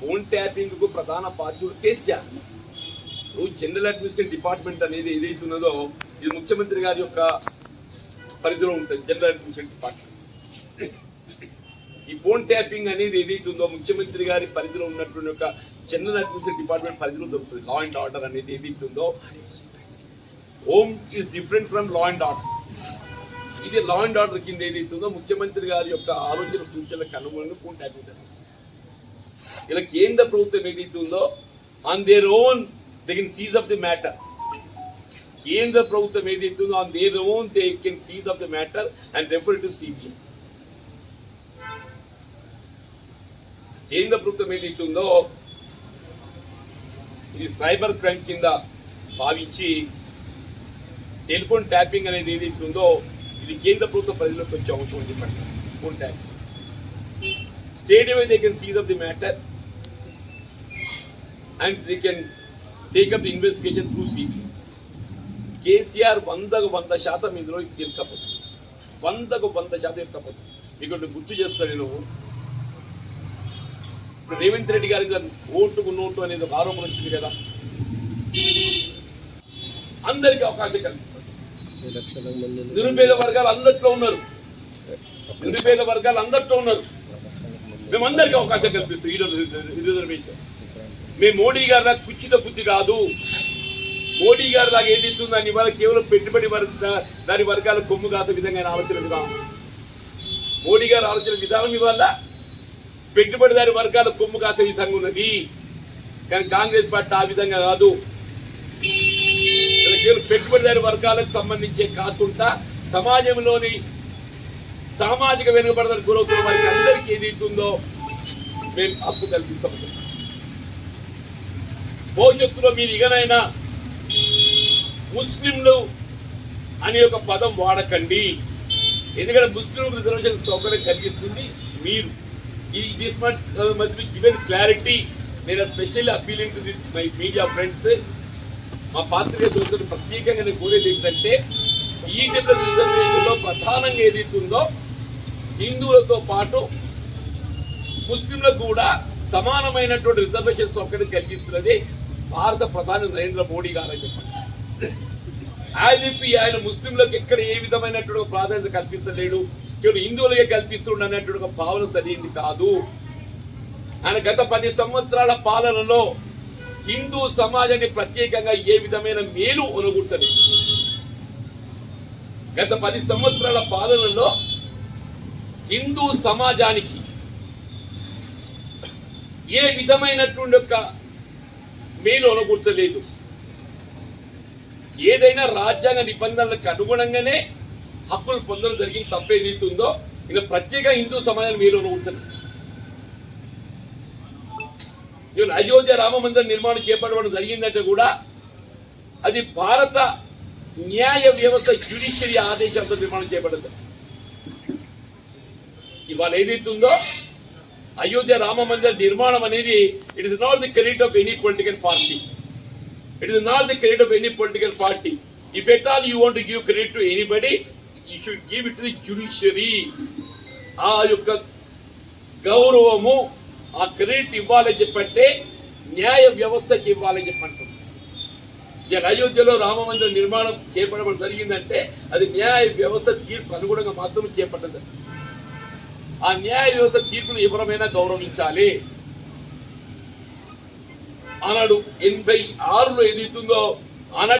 Phone tapping కు ప్రధాన బాధ్యుడు KCR. General administration department అనేది ఏదైతే ఉన్నదో ఇది ముఖ్యమంత్రి గారి యొక్క పరిధిలో ఉంటుంది. జనరల్ అడ్మినిస్ట్రేషన్ డిపార్ట్మెంట్ ఈ ఫోన్ ట్యాపింగ్ అనేది ఏదైతే ఉందో ముఖ్యమంత్రి గారి పరిధిలో ఉన్నటువంటి ఒక జనరల్ అడ్మినిస్ట్రేషన్ డిపార్ట్మెంట్ పరిధిలో దొరుకుతుంది. లా అండ్ ఆర్డర్ అనేది ఏదైతే ఉందో home is different from law and order. ఇది లా అండ్ ఆర్డర్ కింద ఏదైతే ఉందో ముఖ్యమంత్రి గారి యొక్క ఆలోచన సూచనలకు అనుగుణంగా ఫోన్ ట్యాపింగ్ జరుగుతుంది. ఇలా కేంద్ర ప్రభుత్వం ఏదైతే ఉందో on their own they can seize of the matter. కేంద్ర ప్రభుత్వం ఏదైతే ఉందో on their own they can seize of the matter and refer to CBI. కేంద్ర ప్రభుత్వం ఏదైతే ఉందో ఇది సైబర్ క్రైమ్ కింద భావించి టెలిఫోన్ ట్యాపింగ్ అనేది ఏదైతే ఉందో ఇది కేంద్ర ప్రభుత్వ పరిధిలోకి వచ్చే అవసరం ఉంది. చెప్పండి phone tapping straight away they can seize up the matter and they can take up the investigation through CBI. KCR 100% ఇందులో ఇరకపోతుంది. 100% ఇరకపోతుంది. మీకు గుర్తు చేస్తాను నేను, ఇప్పుడు రేవంత్ రెడ్డి గారి ఓటుకు నోటు అనేది ఒక ఆరోపణ వచ్చింది కదా, అందరికీ అవకాశం కల్పిస్తారు. నిరుపేద వర్గాలు అందరిలో ఉన్నారు. నిరుపేద వర్గాలు అందరిలో ఉన్నారు. మేమందరికీ అవకాశం కల్పిస్తాం. ఈ రిజర్వేషన్ మేము మోడీ గారి దాకా కుచ్చిత బుద్ధి కాదు. మోడీ గారి దాకా ఏది ఇస్తుందో దాని వల్ల కేవలం పెట్టుబడి దాని వర్గాల కొమ్ము కాసే విధంగా ఆలోచన విధానం. మోడీ గారి ఆలోచన విధానం ఇవాళ పెట్టుబడిదారి వర్గాల కొమ్ము కాసే విధంగా ఉన్నది. కానీ కాంగ్రెస్ పార్టీ ఆ విధంగా కాదు. కేవలం పెట్టుబడిదారి వర్గాలకు సంబంధించే కాకుండా సమాజంలోని సామాజిక వెనుకబడదని గురవుతున్న వారికి అందరికీ ఏదైతుందో మేము హక్కు కల్పిస్తాం. భవిష్యత్తులో మీరు ఇకనైనా ముస్లింలు అనే ఒక పదం వాడకండి. ఎందుకంటే ముస్లిం రిజర్వేషన్ సౌకర్యం కలిగిస్తుంది మీరు. This must be given clarity. నేను specially appealing to my media friends, మా పాత్రికేయ సోదరులు ప్రత్యేకంగా నేను కోరేది ఏంటంటే ఈ జనరల్ రిజర్వేషన్ లో ప్రధానంగా ఏదైతుందో హిందువులతో పాటు ముస్లింలకు కూడా సమానమైనటువంటి రిజర్వేషన్ సౌకర్యం కలిగిస్తున్నది భారత ప్రధాని నరేంద్ర మోడీ గారు అని చెప్పండి. ఆయన ముస్లింలకు ఎక్కడ ఏ విధమైనటువంటి ప్రాధాన్యత కల్పిస్తలేడు, కేవలం హిందువులకే కల్పిస్తుండ అనేటువంటి ఒక భావన సరైనది కాదు. ఆయన గత 10 సంవత్సరాల పాలనలో హిందూ సమాజాన్ని ప్రత్యేకంగా ఏ విధమైన మేలు ఒనగూర్చలేదు. గత 10 సంవత్సరాల పాలనలో హిందూ సమాజానికి ఏ విధమైనటువంటి ఒక మేలు ఒనగూర్చలేదు. ఏదైనా రాజ్యాంగ నిబంధనలకు అనుగుణంగానే హక్కులు పొందడం జరిగింది. తప్పేదైతుందో ఇంకా ప్రత్యేక హిందూ సమాజాన్ని మేలు ఒనగూర్చలేదు. అయోధ్య రామ మందిర నిర్మాణం చేపట్టడం జరిగిందంటే కూడా అది భారత న్యాయ వ్యవస్థ జ్యుడిషియరీ ఆదేశాలతో నిర్మాణం చేపట్టదు. ఇవాళ ఏదైతుందో అయోధ్య రామ మందిర నిర్మాణం అనేది it is not the credit of any political party. It is not the credit of any political party. If at all you want to give credit to anybody, you should give it to the judiciary. ఆ యొక్క గౌరవము ఆ credit ఇవ్వాలని చెప్పంటే న్యాయ వ్యవస్థకి ఇవ్వాలని చెప్పంటారు. అయోధ్యలో రామ మందిర నిర్మాణం చేపట్టడం జరిగిందంటే అది న్యాయ వ్యవస్థ తీర్పు అనుగుణంగా మాత్రం చేపట్టదు. ఆ న్యాయ వ్యవస్థ తీర్పును ఎవరమైనా గౌరవించాలి. ఆనాడు 86లో ఏదైతుందో ఆనాడు